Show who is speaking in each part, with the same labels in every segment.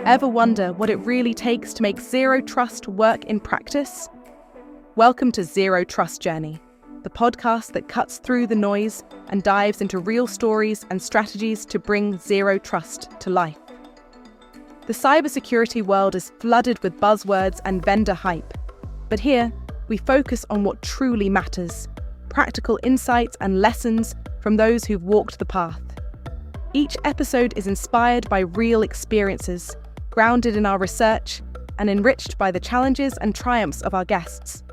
Speaker 1: Ever wonder what it really takes to make zero trust work in practice? Welcome to Zero Trust Journey, the podcast that cuts through the noise and dives into real stories and strategies to bring zero trust to life. The cybersecurity world is flooded with buzzwords and vendor hype, but here we focus on what truly matters, practical insights and lessons from those who've walked the path. Each episode is inspired by real experiences, grounded in our research, and enriched by the challenges and triumphs of our guests.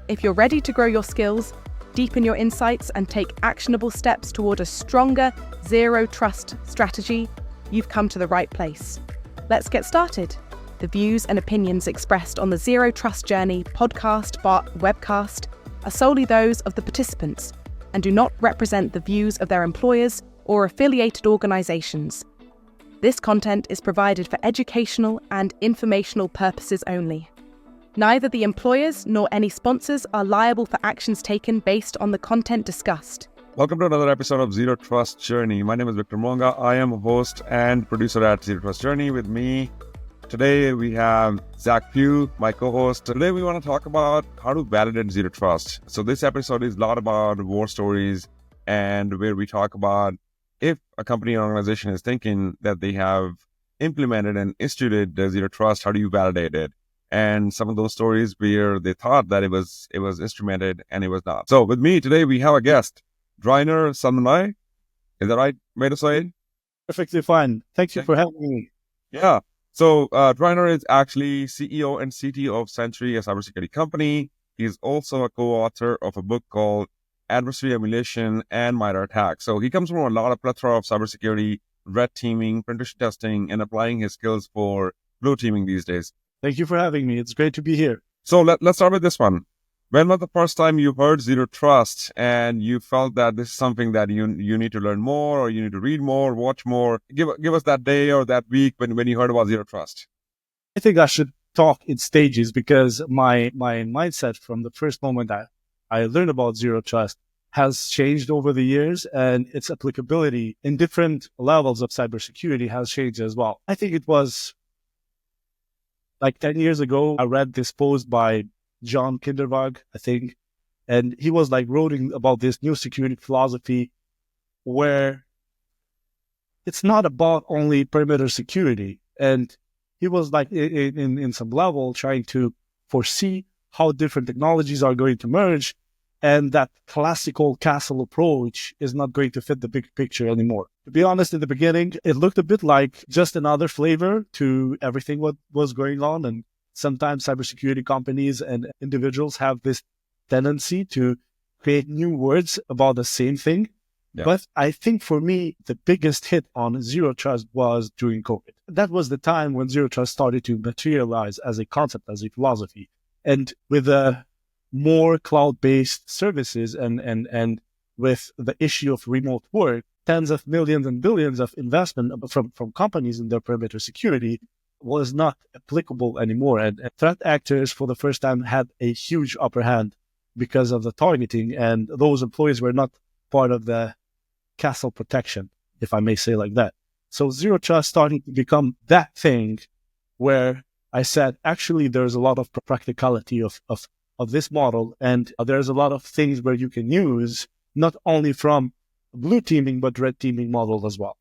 Speaker 1: If you're ready to grow your skills, deepen your insights, and take actionable steps toward a stronger zero trust strategy, you've come to the right place. Let's get started. The views and opinions expressed on the Zero Trust Journey podcast, webcast are solely those of the participants and do not represent the views of their employers or affiliated organizations. This content is provided for educational and informational purposes only. Neither the employers nor any sponsors are liable for actions taken based on the content discussed.
Speaker 2: Welcome to another episode of Zero Trust Journey. My name is Victor Monga. I am a host and producer at Zero Trust Journey. With me today, we have Zach Pugh, my co-host. Today, we want to talk about how to validate zero trust. So this episode is a lot about war stories and where we talk about if a company or organization is thinking that they have implemented and instituted the zero trust, how do you validate it? And some of those stories where they thought that it was instrumented and it was not. So with me today, we have a guest, Rainer Salmanai. Is that right way to say it?
Speaker 3: Perfectly fine. Thank you for having me.
Speaker 2: Yeah. So Rainer is actually CEO and CTO of Sentry, a cybersecurity company. He's also a co-author of a book called Adversary, Emulation, and MITRE attack. So he comes from a lot of plethora of cybersecurity, red teaming, penetration testing, and applying his skills for blue teaming these days.
Speaker 3: Thank you for having me. It's great to be here.
Speaker 2: So let's start with this one. When was the first time you heard zero trust and you felt that this is something that you need to learn more, or you need to read more, watch more? Give us that day or that week when you heard about zero trust.
Speaker 3: I think I should talk in stages because my mindset from the first moment that I learned about zero trust has changed over the years, and its applicability in different levels of cybersecurity has changed as well. I think it was like 10 years ago, I read this post by John Kindervag, I think, and he was like writing about this new security philosophy where it's not about only perimeter security. And he was like in some level trying to foresee how different technologies are going to merge, and that classical castle approach is not going to fit the big picture anymore. To be honest, in the beginning, it looked a bit like just another flavor to everything what was going on. And sometimes cybersecurity companies and individuals have this tendency to create new words about the same thing. Yeah. But I think for me, the biggest hit on zero trust was during COVID. That was the time when zero trust started to materialize as a concept, as a philosophy. And with more cloud-based services and with the issue of remote work, tens of millions and billions of investment from companies in their perimeter security was not applicable anymore. And threat actors for the first time had a huge upper hand because of the targeting, and those employees were not part of the castle protection, if I may say like that. So zero trust starting to become that thing where I said, actually, there's a lot of practicality of this model, and there's a lot of things where you can use not only from blue teaming but red teaming model as well.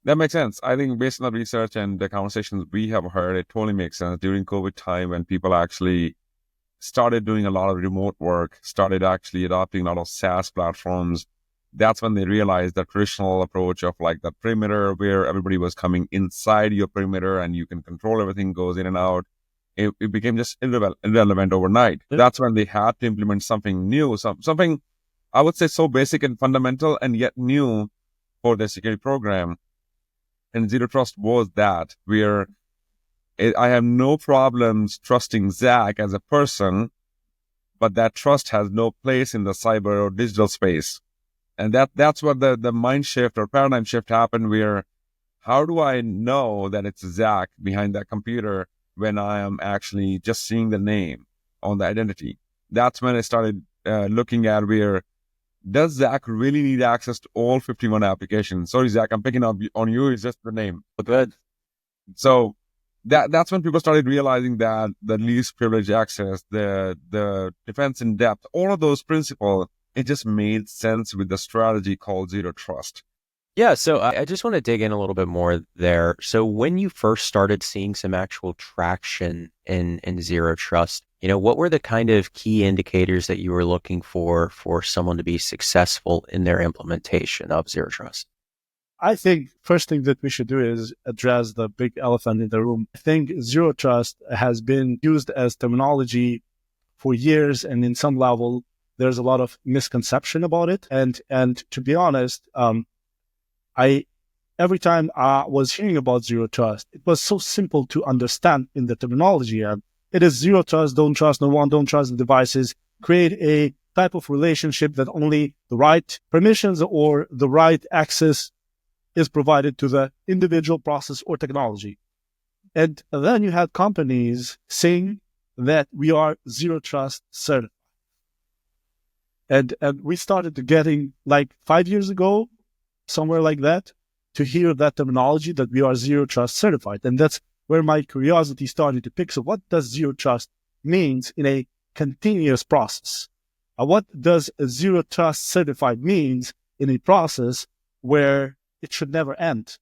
Speaker 2: That makes sense. I think based on the research and the conversations we have heard, it totally makes sense. During COVID time, when people actually started doing a lot of remote work, started actually adopting a lot of SaaS platforms, that's when they realized the traditional approach of like the perimeter, where everybody was coming inside your perimeter and you can control everything, goes in and out. It became just irrelevant overnight. Yeah. That's when they had to implement something new, something I would say so basic and fundamental and yet new for their security program. And zero trust was that, where I have no problems trusting Zach as a person, but that trust has no place in the cyber or digital space. And that's what the mind shift or paradigm shift happened, where how do I know that it's Zach behind that computer when I am actually just seeing the name on the identity? That's when I started looking at where does Zach really need access to all 51 applications? Sorry, Zach, I'm picking up on you. It's just the name.
Speaker 3: Good.
Speaker 2: So that's when people started realizing that the least privilege access, the defense in depth, all of those principles, it just made sense with the strategy called zero trust.
Speaker 4: Yeah, so I just want to dig in a little bit more there. So when you first started seeing some actual traction in zero trust, what were the kind of key indicators that you were looking for someone to be successful in their implementation of zero trust?
Speaker 3: I think first thing that we should do is address the big elephant in the room. I think zero trust has been used as terminology for years, and in some level, there's a lot of misconception about it. And to be honest, every time I was hearing about zero trust, it was so simple to understand in the terminology. And it is zero trust, don't trust no one, don't trust the devices, create a type of relationship that only the right permissions or the right access is provided to the individual process or technology. And then you had companies saying that we are zero trust certified. And we started getting, like 5 years ago, somewhere like that, to hear that terminology that we are zero trust certified. And that's where my curiosity started to pick. So what does zero trust means in a continuous process? What does a zero trust certified means in a process where it should never end?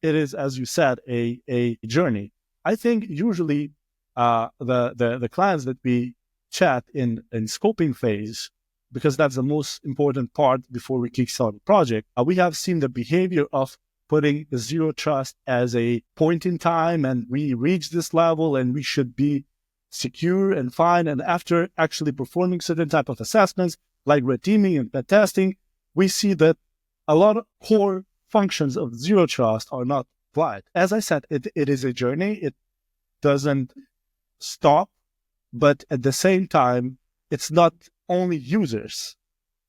Speaker 3: It is, as you said, a journey. I think usually the clients that we chat in scoping phase, because that's the most important part before we kickstart the project, we have seen the behavior of putting the zero trust as a point in time, and we reach this level and we should be secure and fine. And after actually performing certain type of assessments like red teaming and pen testing, we see that a lot of core functions of zero trust are not applied. As I said, it is a journey. It doesn't stop, but at the same time, it's not only users.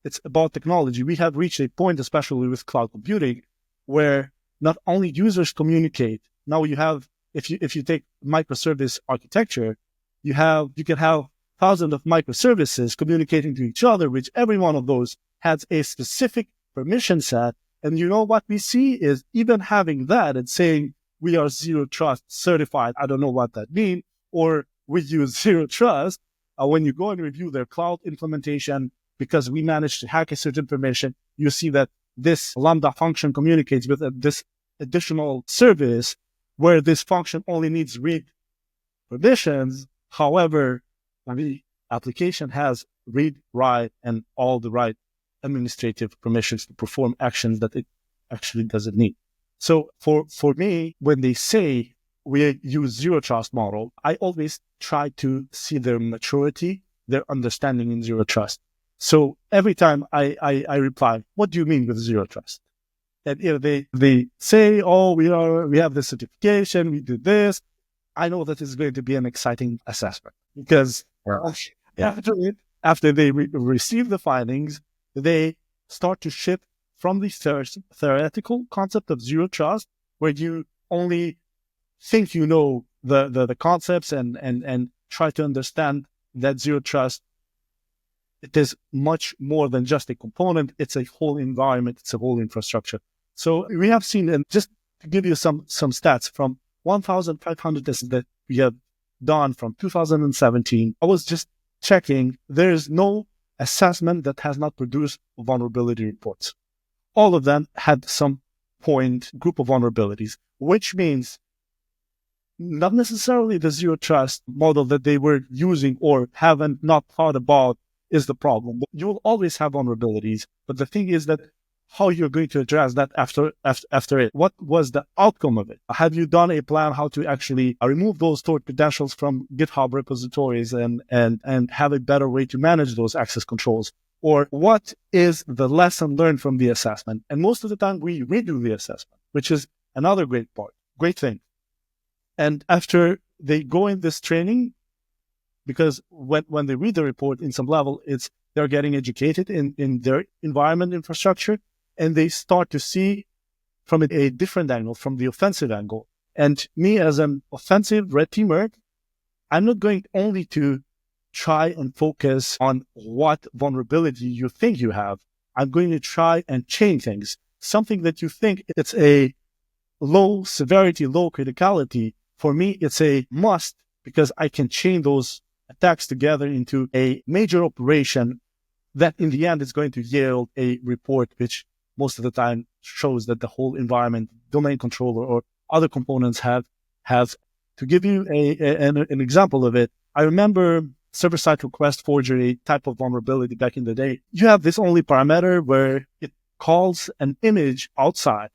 Speaker 3: It's about technology. We have reached a point, especially with cloud computing, where not only users communicate. Now you have, if you take microservice architecture, you can have thousands of microservices communicating to each other, which every one of those has a specific permission set. And you know what we see is even having that and saying we are zero trust certified. I don't know what that means, or we use zero trust. When you go and review their cloud implementation, because we managed to hack a certain permission, you see that this Lambda function communicates with this additional service where this function only needs read permissions. However, the application has read, write, and all the right administrative permissions to perform actions that it actually doesn't need. So for me, when they say we use zero trust model, I always try to see their maturity, their understanding in zero trust. So every time I reply, what do you mean with zero trust? And if they say, oh, we have this certification, we do this, I know that it's going to be an exciting assessment, because after they receive the findings, they start to shift from the theoretical concept of zero trust, where you only think you know the concepts and try to understand that zero trust, it is much more than just a component. It's a whole environment. It's a whole infrastructure. So we have seen, and just to give you some stats, from 1,500 tests that we have done from 2017, I was just checking, there is no assessment that has not produced vulnerability reports. All of them had some group of vulnerabilities, which means not necessarily the zero trust model that they were using or haven't not thought about is the problem. You will always have vulnerabilities, but the thing is that how you're going to address that after it. What was the outcome of it? Have you done a plan how to actually remove those stored credentials from GitHub repositories and have a better way to manage those access controls? Or what is the lesson learned from the assessment? And most of the time we redo the assessment, which is another great thing. And after they go in this training, because when they read the report in some level, they're getting educated in their environment infrastructure, and they start to see from a different angle, from the offensive angle. And me as an offensive red teamer, I'm not going only to try and focus on what vulnerability you think you have. I'm going to try and change things. Something that you think it's a low severity, low criticality, for me, it's a must because I can chain those attacks together into a major operation that in the end is going to yield a report, which most of the time shows that the whole environment, domain controller or other components have. To give you an example of it, I remember server-side request forgery type of vulnerability back in the day. You have this only parameter where it calls an image outside,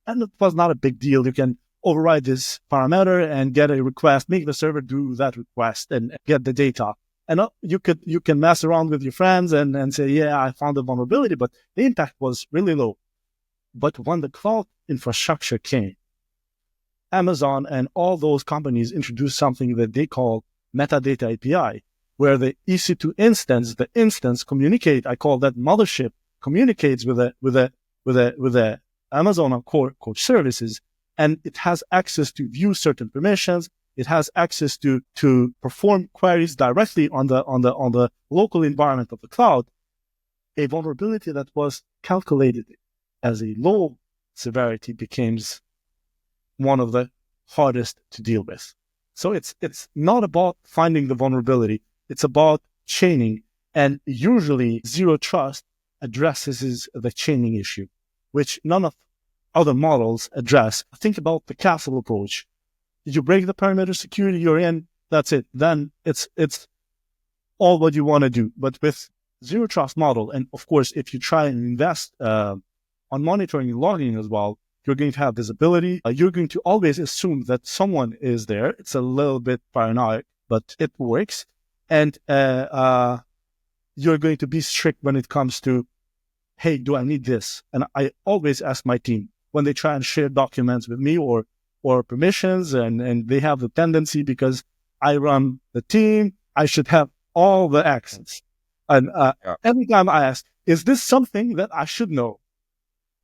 Speaker 3: and it was not a big deal. You can override this parameter and get a request, make the server do that request and get the data. And you can mess around with your friends and say, yeah, I found a vulnerability, but the impact was really low. But when the cloud infrastructure came, Amazon and all those companies introduced something that they call metadata API, where the EC2 instance, the instance communicate, I call that mothership, communicates with the Amazon core services, and it has access to view certain permissions. It has access to perform queries directly on the local environment of the cloud. A vulnerability that was calculated as a low severity becomes one of the hardest to deal with. So it's not about finding the vulnerability. It's about chaining. And usually zero trust addresses the chaining issue, which none of other models address. Think about the castle approach. Did you break the perimeter security you're in? That's it. Then it's all what you want to do. But with zero trust model, and of course, if you try and invest on monitoring and logging as well, you're going to have visibility. You're going to always assume that someone is there. It's a little bit paranoid, but it works. And you're going to be strict when it comes to, hey, do I need this? And I always ask my team when they try and share documents with me or permissions, and they have the tendency, because I run the team, I should have all the access. And every time I ask, is this something that I should know?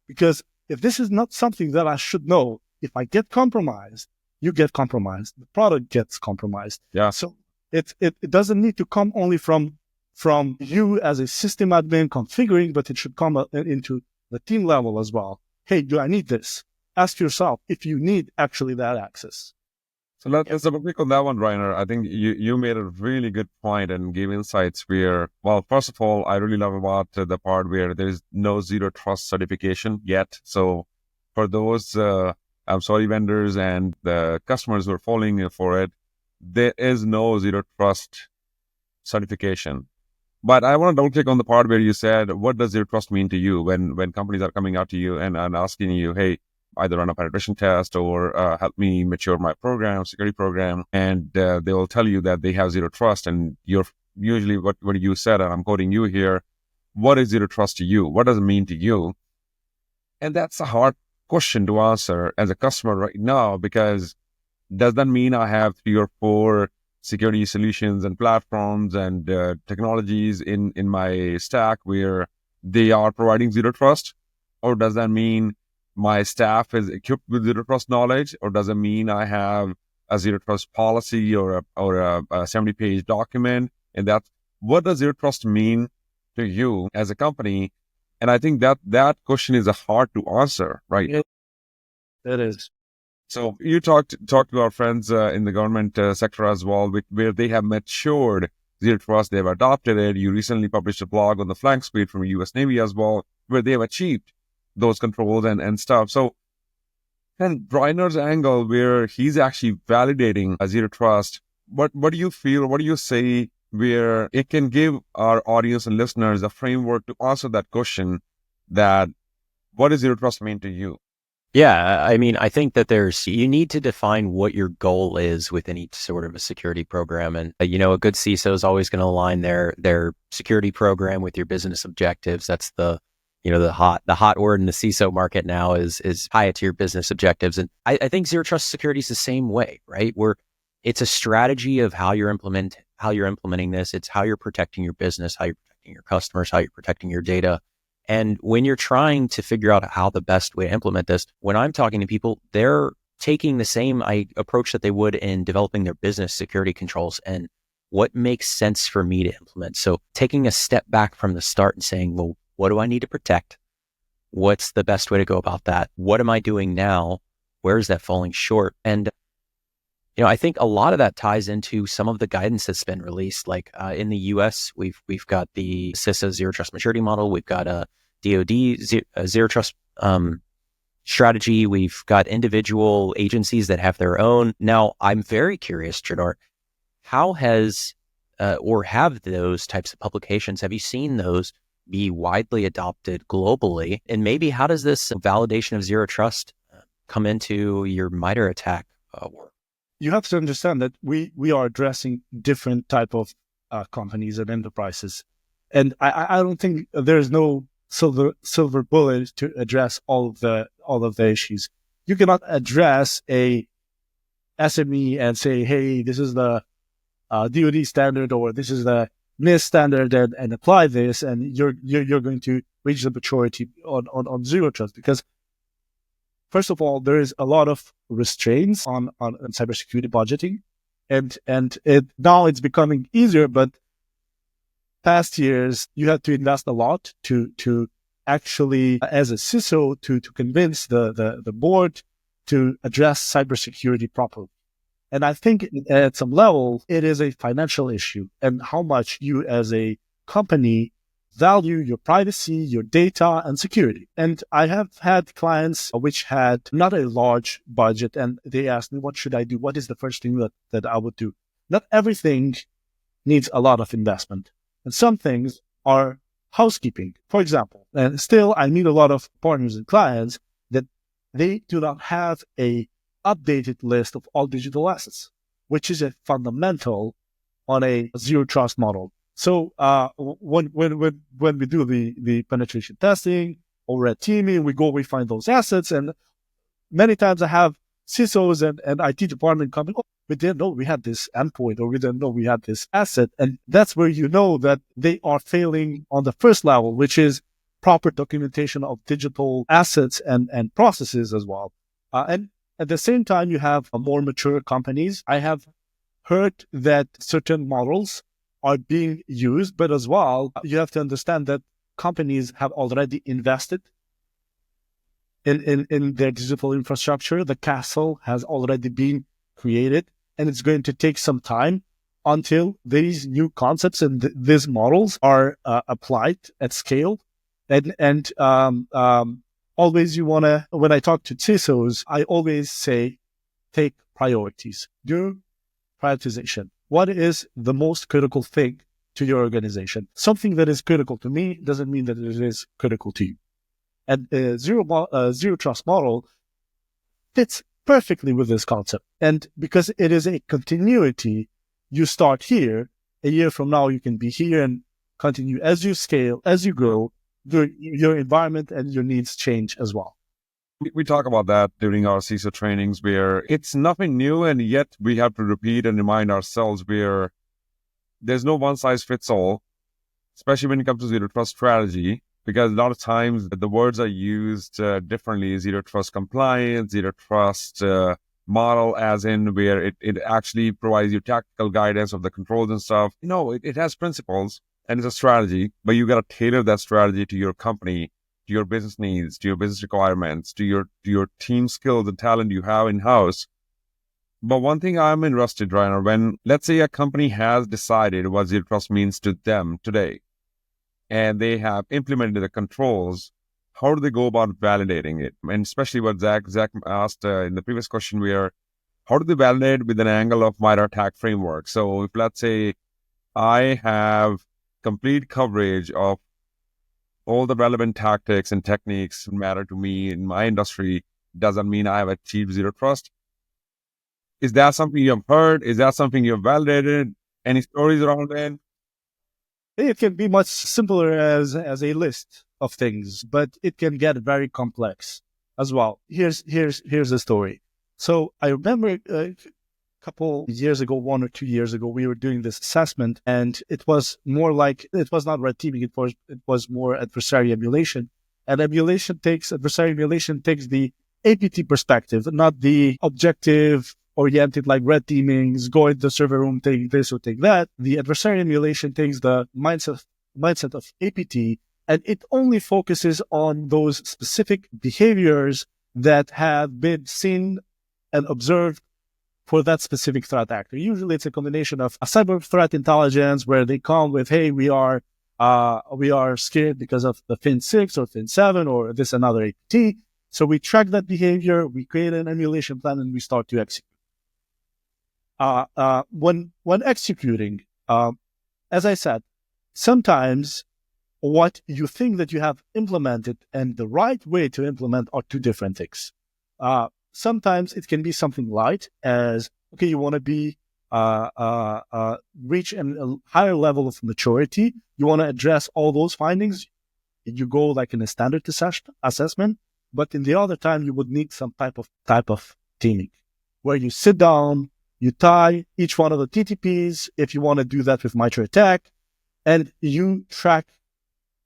Speaker 3: Because if this is not something that I should know, if I get compromised, you get compromised, the product gets compromised.
Speaker 2: Yeah.
Speaker 3: So it doesn't need to come only from you as a system admin configuring, but it should come into the team level as well. Hey, do I need this? Ask yourself if you need actually that access.
Speaker 2: So let's double click on that one, Rainer. I think you made a really good point and gave insights where, well, first of all, I really love about the part where there is no zero trust certification yet. So for those, vendors and the customers who are falling for it, there is no zero trust certification. But I want to double click on the part where you said, what does zero trust mean to you when companies are coming out to you and asking you, hey, either run a penetration test or help me mature my security program, and they will tell you that they have zero trust. And you're usually what you said, and I'm quoting you here, what is zero trust to you? What does it mean to you? And that's a hard question to answer as a customer right now, because does that mean I have 3 or 4 security solutions and platforms and technologies in my stack where they are providing zero trust? Or does that mean my staff is equipped with zero trust knowledge? Or does it mean I have a zero trust policy or a 70-page document? And that's what does zero trust mean to you as a company? And I think that question is hard to answer, right?
Speaker 3: It is.
Speaker 2: So you talked to our friends in the government sector as well, where they have matured zero trust, they have adopted it. You recently published a blog on the flank speed from the U.S. Navy as well, where they have achieved those controls and stuff. So, and Rainer's angle, where he's actually validating a zero trust, what do you feel? What do you say where it can give our audience and listeners a framework to answer that question, that what does zero trust mean to you?
Speaker 4: Yeah, I mean, I think that you need to define what your goal is within each sort of a security program. And, a good CISO is always going to align their security program with your business objectives. That's the hot word in the CISO market now is tie it to your business objectives. And I think zero trust security is the same way, right? Where it's a strategy of how you're implementing this. It's how you're protecting your business, how you're protecting your customers, how you're protecting your data. And when you're trying to figure out how the best way to implement this, when I'm talking to people, they're taking the same approach that they would in developing their business security controls and what makes sense for me to implement. So taking a step back from the start and saying, well, what do I need to protect? What's the best way to go about that? What am I doing now where is that falling short? And I think a lot of that ties into some of the guidance that's been released. Like in the U.S., we've got the CISA Zero Trust Maturity Model. We've got a DoD Zero Trust strategy. We've got individual agencies that have their own. Now, I'm very curious, Jadar, how has or have those types of publications, have you seen those be widely adopted globally? And maybe how does this validation of zero trust come into your MITRE attack work?
Speaker 3: You have to understand that we are addressing different type of companies and enterprises. And I don't think there's no silver bullet to address all of the issues. You cannot address a SME and say, hey, this is the DoD standard, or this is the NIST standard, and apply this, and you're going to reach the maturity on zero trust. Because first of all, there is a lot of restraints on cybersecurity budgeting, and now it's becoming easier. But past years, you had to invest a lot to actually, as a CISO, to convince the board to address cybersecurity properly. And I think at some level, it is a financial issue, and how much you as a company value your privacy, your data, and security. And I have had clients which had not a large budget, and they asked me, what should I do? What is the first thing that I would do? Not everything needs a lot of investment. And some things are housekeeping. For example, and still I meet a lot of partners and clients that they do not have a updated list of all digital assets, which is a fundamental on a zero trust model. So when we do the penetration testing or red teaming, we find those assets, and many times I have CISOs and IT department coming, oh, we didn't know we had this endpoint, or we didn't know we had this asset. And that's where you know that they are failing on the first level, which is proper documentation of digital assets and processes as well. And at the same time, you have more mature companies. I have heard that certain models are being used, but as well, you have to understand that companies have already invested in their digital infrastructure. The castle has already been created, and it's going to take some time until these new concepts and these models are applied at scale. And always you want to, when I talk to CISOs, I always say, take priorities, do prioritization. What is the most critical thing to your organization? Something that is critical to me doesn't mean that it is critical to you. And zero trust model fits perfectly with this concept. And because it is a continuity, you start here, a year from now, you can be here and continue as you scale, as you grow, your environment and your needs change as well.
Speaker 2: We talk about that during our CISO trainings, where it's nothing new, and yet we have to repeat and remind ourselves where there's no one size fits all, especially when it comes to zero trust strategy, because a lot of times the words are used differently. Zero trust compliance, zero trust model, as in where it actually provides you tactical guidance of the controls and stuff. No, it has principles and it's a strategy, but you got to tailor that strategy to your company, to your business needs, to your business requirements, to your team skills and talent you have in-house. But one thing I'm interested, Rainer, when let's say a company has decided what zero trust means to them today, and they have implemented the controls, how do they go about validating it? And especially what Zach asked in the previous question, where how do they validate with an angle of MITRE attack framework? So if let's say I have complete coverage of all the relevant tactics and techniques matter to me in my industry, doesn't mean I have achieved zero trust. Is that something you have heard? Is that something you have validated? Any stories around that?
Speaker 3: It can be much simpler as a list of things, but it can get very complex as well. Here's the story. So I remember a couple years ago, 1 or 2 years ago, we were doing this assessment, and it was more like, it was not red teaming, it was more adversary emulation. And adversary emulation takes the APT perspective, not the objective oriented like red teamings, go into the server room, take this or take that. The adversary emulation takes the mindset of APT, and it only focuses on those specific behaviors that have been seen and observed for that specific threat actor. Usually it's a combination of a cyber threat intelligence where they come with, hey, we are scared because of the FIN 6 or FIN 7 or this another APT. So we track that behavior, we create an emulation plan, and we start to execute. When executing, as I said, sometimes what you think that you have implemented and the right way to implement are two different things. Sometimes it can be something light as, okay, you want to be reach a higher level of maturity. You want to address all those findings. You go like in a standard assessment, but in the other time, you would need some type of teaming where you sit down, you tie each one of the TTPs, if you want to do that with MITRE attack, and you track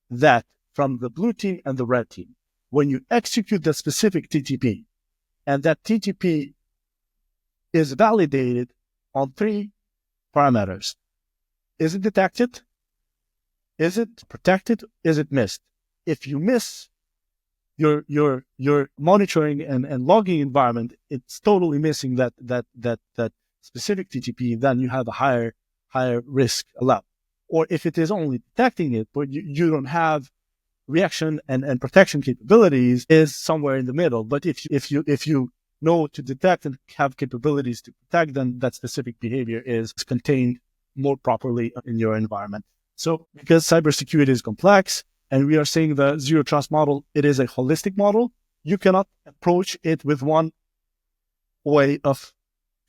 Speaker 3: that from the blue team and the red team. When you execute the specific TTP, and that TTP is validated on three parameters. Is it detected? Is it protected? Is it missed? If you miss your monitoring and logging environment, it's totally missing that specific TTP, then you have a higher risk level. Or if it is only detecting it, but you don't have reaction and protection capabilities, is somewhere in the middle. But if you know to detect and have capabilities to protect, then that specific behavior is contained more properly in your environment. So because cybersecurity is complex, and we are saying the zero trust model, it is a holistic model, you cannot approach it with one way of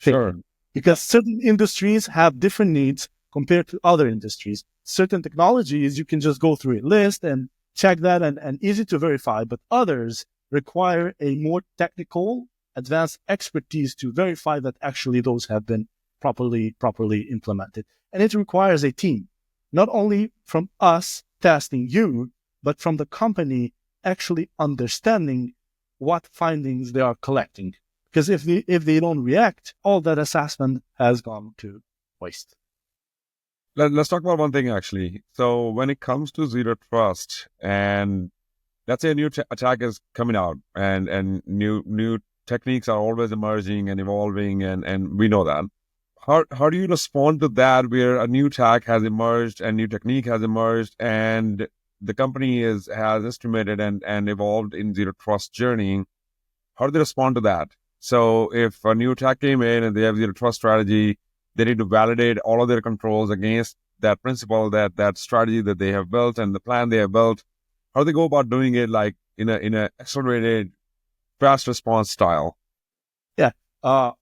Speaker 3: thinking.
Speaker 2: Sure.
Speaker 3: Because certain industries have different needs compared to other industries. Certain technologies, you can just go through a list and check that and easy to verify, but others require a more technical, advanced expertise to verify that actually those have been properly implemented. And it requires a team, not only from us testing you, but from the company actually understanding what findings they are collecting. Because if they don't react, all that assessment has gone to waste.
Speaker 2: Let's talk about one thing, actually. So when it comes to zero trust, and let's say a new attack is coming out, and new techniques are always emerging and evolving, and we know that. How do you respond to that, where a new attack has emerged and new technique has emerged, and the company has estimated and evolved in zero trust journey? How do they respond to that? So if a new attack came in and they have zero trust strategy, they need to validate all of their controls against that principle, that strategy that they have built and the plan they have built. How do they go about doing it, like in a accelerated, fast response style?
Speaker 3: Yeah.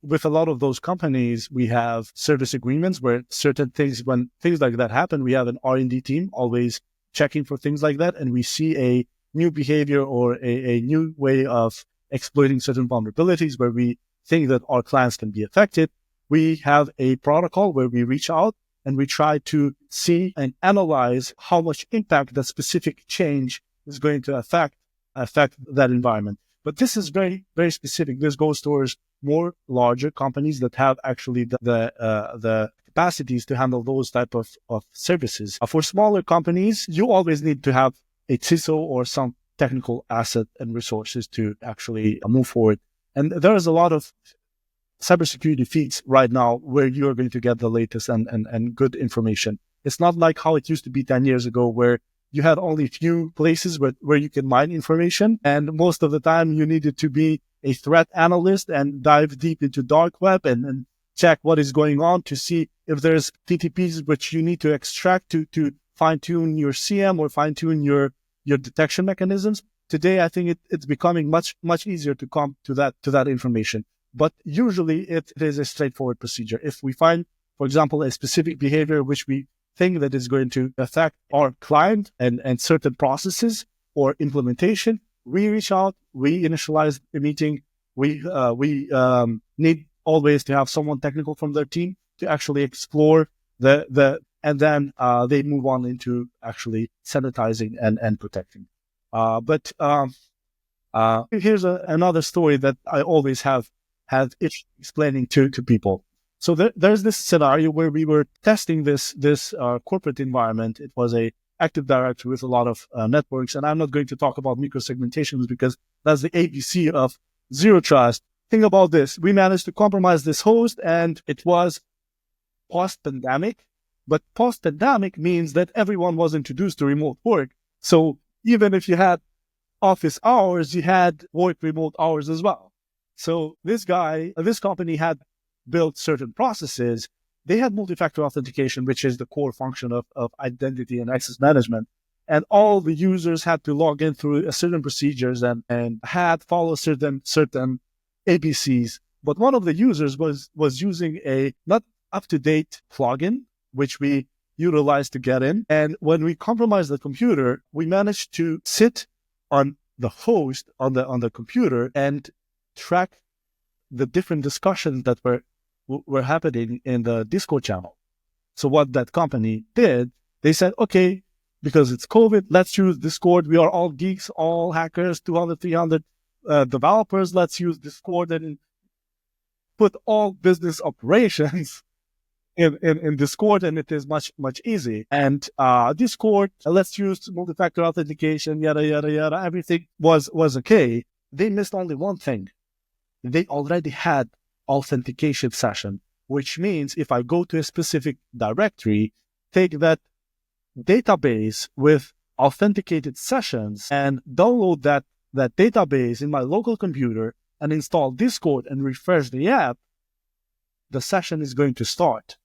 Speaker 3: With a lot of those companies, we have service agreements where certain things, when things like that happen, we have an R&D team always checking for things like that. And we see a new behavior or a new way of exploiting certain vulnerabilities where we think that our clients can be affected. We have a protocol where we reach out and we try to see and analyze how much impact that specific change is going to affect that environment. But this is very, very specific. This goes towards more larger companies that have actually the capacities to handle those type of services. For smaller companies, you always need to have a CISO or some technical asset and resources to actually move forward. And there is a lot of cybersecurity feeds right now where you are going to get the latest and good information. It's not like how it used to be 10 years ago where you had only a few places where you can mine information. And most of the time you needed to be a threat analyst and dive deep into dark web and check what is going on to see if there's TTPs which you need to extract to fine tune your CM or fine tune your detection mechanisms. Today, I think it's becoming much easier to come to that information. But usually it is a straightforward procedure. If we find, for example, a specific behavior which we think that is going to affect our client and certain processes or implementation, we reach out, we initialize a meeting. We need always to have someone technical from their team to actually explore and then they move on into actually sanitizing and protecting. But here's another story that I always have explaining to people. So there's this scenario where we were testing this corporate environment. It was a Active Directory with a lot of networks, and I'm not going to talk about microsegmentations because that's the ABC of zero trust. Think about this. We managed to compromise this host, and it was post-pandemic. But post-pandemic means that everyone was introduced to remote work. So even if you had office hours, you had work remote hours as well. So this company had built certain processes. They had multi-factor authentication, which is the core function of identity and access management. And all the users had to log in through certain procedures and had follow certain ABCs. But one of the users was using a not up-to-date plugin, which we utilized to get in. And when we compromised the computer, we managed to sit on the host on the computer and track the different discussions that were happening in the Discord channel. So what that company did, they said, okay, because it's COVID, let's use Discord. We are all geeks, all hackers, 200, 300 developers. Let's use Discord and put all business operations in Discord, and it is much easy. And Discord, let's use multi-factor authentication, yada yada yada. Everything was okay. They missed only one thing. They already had authentication session, which means if I go to a specific directory, take that database with authenticated sessions and download that database in my local computer and install Discord and refresh the app, the session is going to start.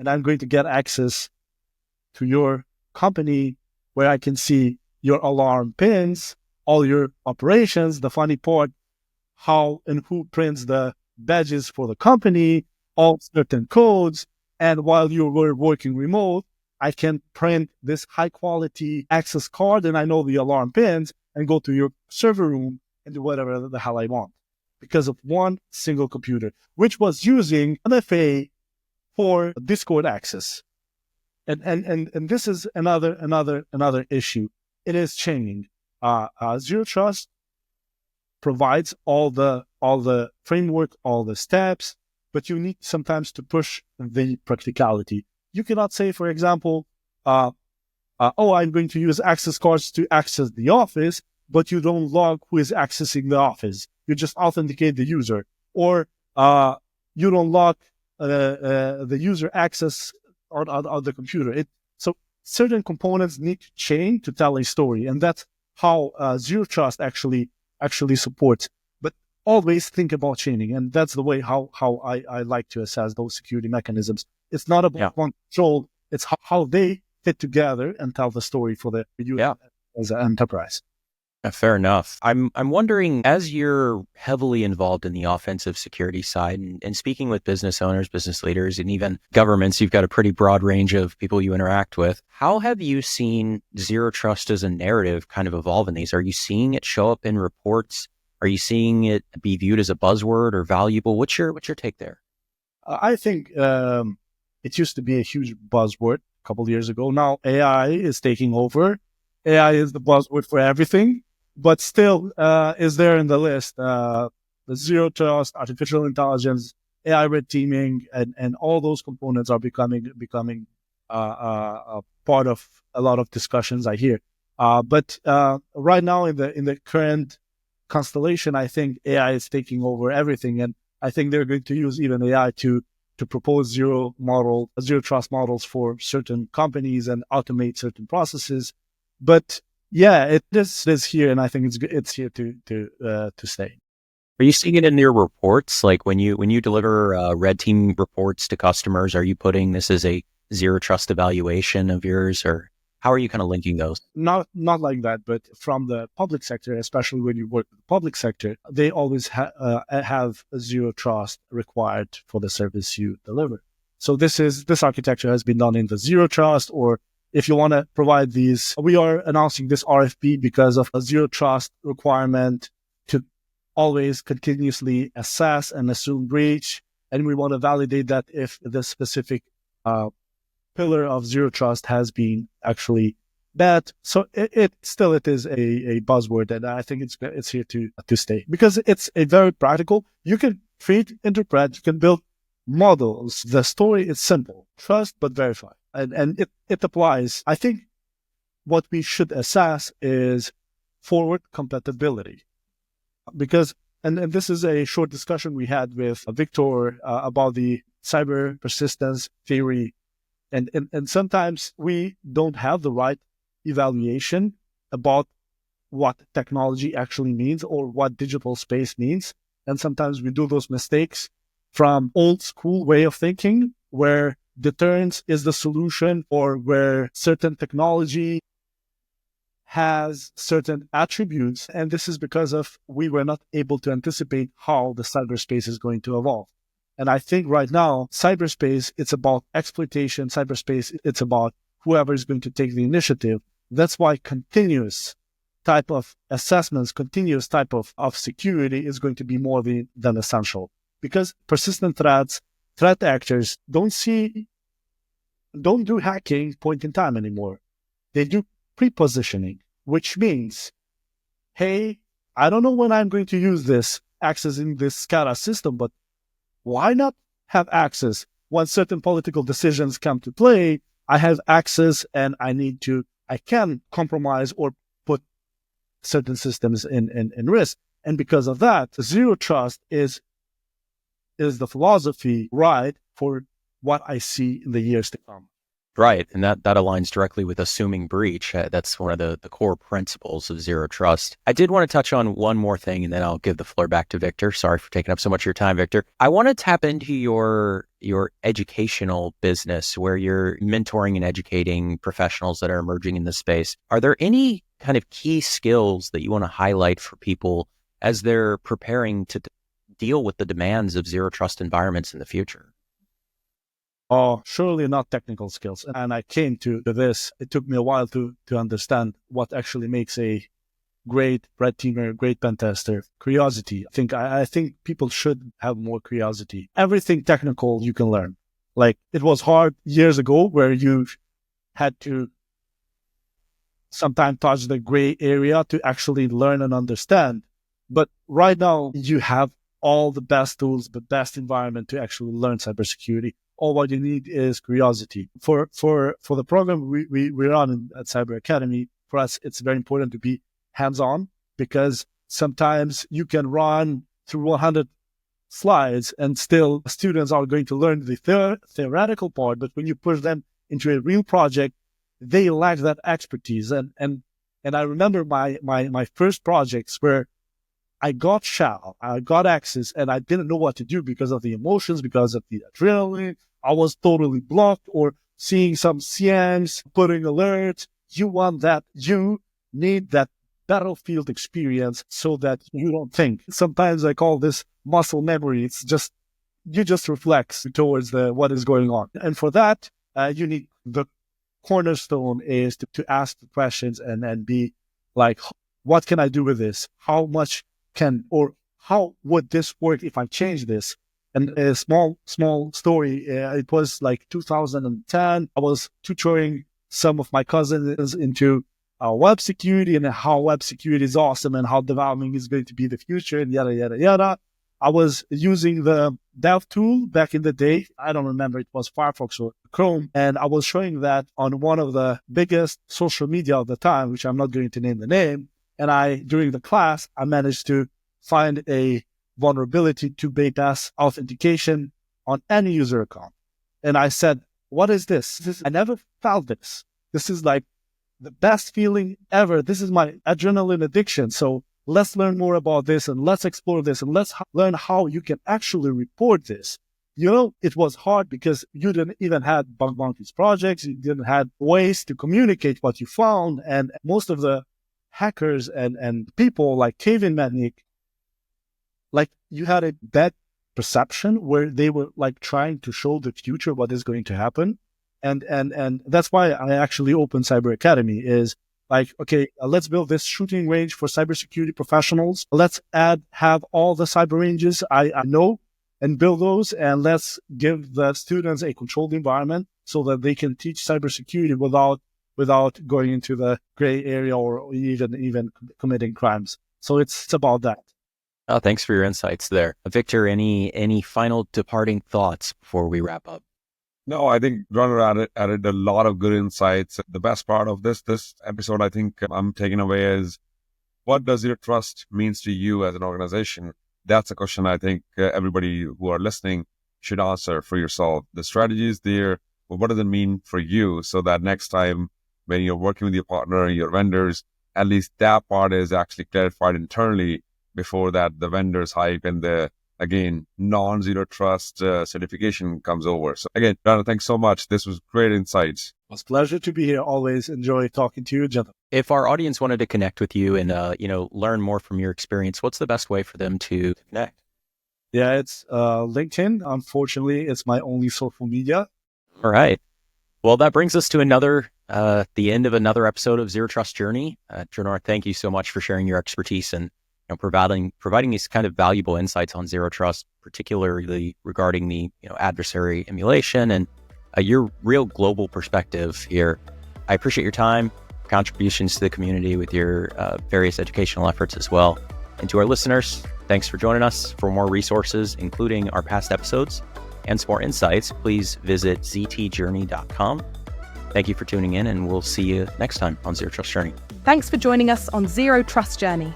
Speaker 3: And I'm going to get access to your company where I can see your alarm pins, all your operations, the funny part, how and who prints the badges for the company, all certain codes. And while you were working remote, I can print this high quality access card and I know the alarm pins and go to your server room and do whatever the hell I want because of one single computer, which was using MFA for Discord access. And this is another issue. It is changing. Zero Trust provides all the framework, all the steps, but you need sometimes to push the practicality. You cannot say, for example, I'm going to use access cards to access the office, but you don't log who is accessing the office. You just authenticate the user, or you don't log the user access on the computer. So certain components need to change to tell a story, and that's how Zero Trust actually supports. But always think about chaining, and that's the way how I like to assess those security mechanisms. It's not about one control; it's how they fit together and tell the story for the user as an enterprise.
Speaker 4: Fair enough. I'm wondering, as you're heavily involved in the offensive security side and speaking with business owners, business leaders, and even governments, you've got a pretty broad range of people you interact with. How have you seen Zero Trust as a narrative kind of evolve in these? Are you seeing it show up in reports? Are you seeing it be viewed as a buzzword or valuable? What's your take there?
Speaker 3: I think it used to be a huge buzzword a couple of years ago. Now AI is taking over. AI is the buzzword for everything. But still is there in the list. The Zero Trust, artificial intelligence, AI red teaming, and all those components are becoming a part of a lot of discussions I hear. But right now in the current constellation, I think AI is taking over everything, and I think they're going to use even AI to propose zero trust models for certain companies and automate certain processes. But yeah, it is here, and I think it's here to stay.
Speaker 4: Are you seeing it in your reports? Like when you deliver red team reports to customers, are you putting this as a Zero Trust evaluation of yours, or how are you kind of linking those?
Speaker 3: Not like that, but from the public sector, especially when you work with the public sector, they always have a Zero Trust required for the service you deliver. So this architecture has been done in the Zero Trust, or if you want to provide these, we are announcing this RFP because of a Zero Trust requirement to always continuously assess and assume breach. And we want to validate that if the specific pillar of Zero Trust has been actually bad. So it is a buzzword, and I think it's here to stay because it's a very practical. You can interpret, you can build models. The story is simple: trust but verify. And it applies. I think what we should assess is forward compatibility. Because, and this is a short discussion we had with Victor about the cyber persistence theory. And sometimes we don't have the right evaluation about what technology actually means or what digital space means. And sometimes we do those mistakes from old school way of thinking where deterrence is the solution or where certain technology has certain attributes. And this is because of we were not able to anticipate how the cyberspace is going to evolve. And I think right now, cyberspace, it's about exploitation. Cyberspace, it's about whoever is going to take the initiative. That's why continuous type of assessments, continuous type of security is going to be more than essential. Because persistent threats, threat actors don't do hacking point in time anymore. They do pre-positioning, which means, hey, I don't know when I'm going to use this accessing this SCADA system, but why not have access when certain political decisions come to play? I have access and I can compromise or put certain systems in risk. And because of that, zero trust is the philosophy right for what I see in the years to come.
Speaker 4: Right. And that aligns directly with assuming breach. That's one of the core principles of zero trust. I did want to touch on one more thing, and then I'll give the floor back to Victor. Sorry for taking up so much of your time, Victor. I want to tap into your educational business where you're mentoring and educating professionals that are emerging in this space. Are there any kind of key skills that you want to highlight for people as they're preparing to deal with the demands of zero trust environments in the future?
Speaker 3: Oh, surely not technical skills. And I came to this. It took me a while to understand what actually makes a great red teamer, great pen tester. Curiosity. I think people should have more curiosity. Everything technical you can learn. Like it was hard years ago where you had to sometimes touch the gray area to actually learn and understand. But right now you have all the best tools, the best environment to actually learn cybersecurity. All what you need is curiosity. For the program we run at Cyber Academy, for us, it's very important to be hands-on because sometimes you can run through 100 slides and still students are going to learn the theoretical part. But when you push them into a real project, they lack that expertise. And I remember my first projects where I got shell, I got access, and I didn't know what to do because of the emotions, because of the adrenaline. I was totally blocked or seeing some CMs putting alerts. You need that battlefield experience so that you don't think. Sometimes I call this muscle memory. It's just, you just reflex towards what is going on. And for that, you need the cornerstone is to ask the questions and be like, what can I do with this? How much how would this work if I change this? And a small story, it was like 2010. I was tutoring some of my cousins into web security and how web security is awesome and how development is going to be the future and yada, yada, yada. I was using the dev tool back in the day. I don't remember, it was Firefox or Chrome. And I was showing that on one of the biggest social media of the time, which I'm not going to name the name. And during the class, I managed to find a vulnerability to bypass authentication on any user account. And I said, what is this? I never felt this. This is like the best feeling ever. This is my adrenaline addiction. So let's learn more about this and let's explore this and let's learn how you can actually report this. You know, it was hard because you didn't even have bug bounties projects. You didn't have ways to communicate what you found. And most of the hackers and people like Kevin Matnick, like you had a bad perception where they were like trying to show the future, what is going to happen. And that's why I actually opened Cyber Academy is like, okay, let's build this shooting range for cybersecurity professionals. Let's have all the cyber ranges I know and build those. And let's give the students a controlled environment so that they can teach cybersecurity without going into the gray area or even committing crimes. So it's about that.
Speaker 4: Oh, thanks for your insights there. Victor, any final departing thoughts before we wrap up?
Speaker 2: No, I think Runner added a lot of good insights. The best part of this episode, I think I'm taking away is what does zero trust means to you as an organization? That's a question I think everybody who are listening should answer for yourself. The strategy is there, but what does it mean for you, so that next time when you're working with your partner, your vendors, at least that part is actually clarified internally before that the vendors hype and the, again, non-zero trust certification comes over. So again, Donna, thanks so much. This was great insights.
Speaker 3: It was a pleasure to be here. Always enjoy talking to you, gentlemen.
Speaker 4: If our audience wanted to connect with you and, learn more from your experience, what's the best way for them to connect?
Speaker 3: Yeah, it's LinkedIn. Unfortunately, it's my only social media.
Speaker 4: All right. Well, that brings us to the end of another episode of Zero Trust Journey. Jernor, thank you so much for sharing your expertise and providing these kind of valuable insights on zero trust, particularly regarding the adversary emulation and your real global perspective here. I appreciate your time, contributions to the community with your various educational efforts as well. And to our listeners, thanks for joining us. For more resources, including our past episodes and some more insights, please visit ztjourney.com. Thank you for tuning in, and we'll see you next time on Zero Trust Journey.
Speaker 1: Thanks for joining us on Zero Trust Journey.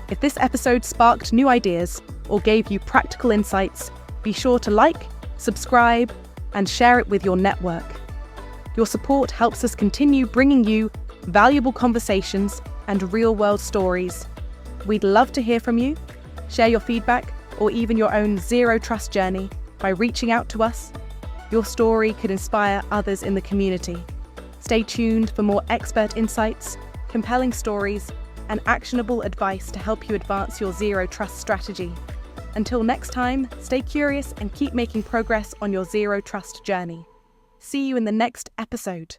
Speaker 1: If this episode sparked new ideas or gave you practical insights, be sure to like, subscribe, and share it with your network. Your support helps us continue bringing you valuable conversations and real-world stories. We'd love to hear from you. Share your feedback or even your own Zero Trust journey by reaching out to us. Your story could inspire others in the community. Stay tuned for more expert insights, compelling stories, and actionable advice to help you advance your zero trust strategy. Until next time, stay curious and keep making progress on your zero trust journey. See you in the next episode.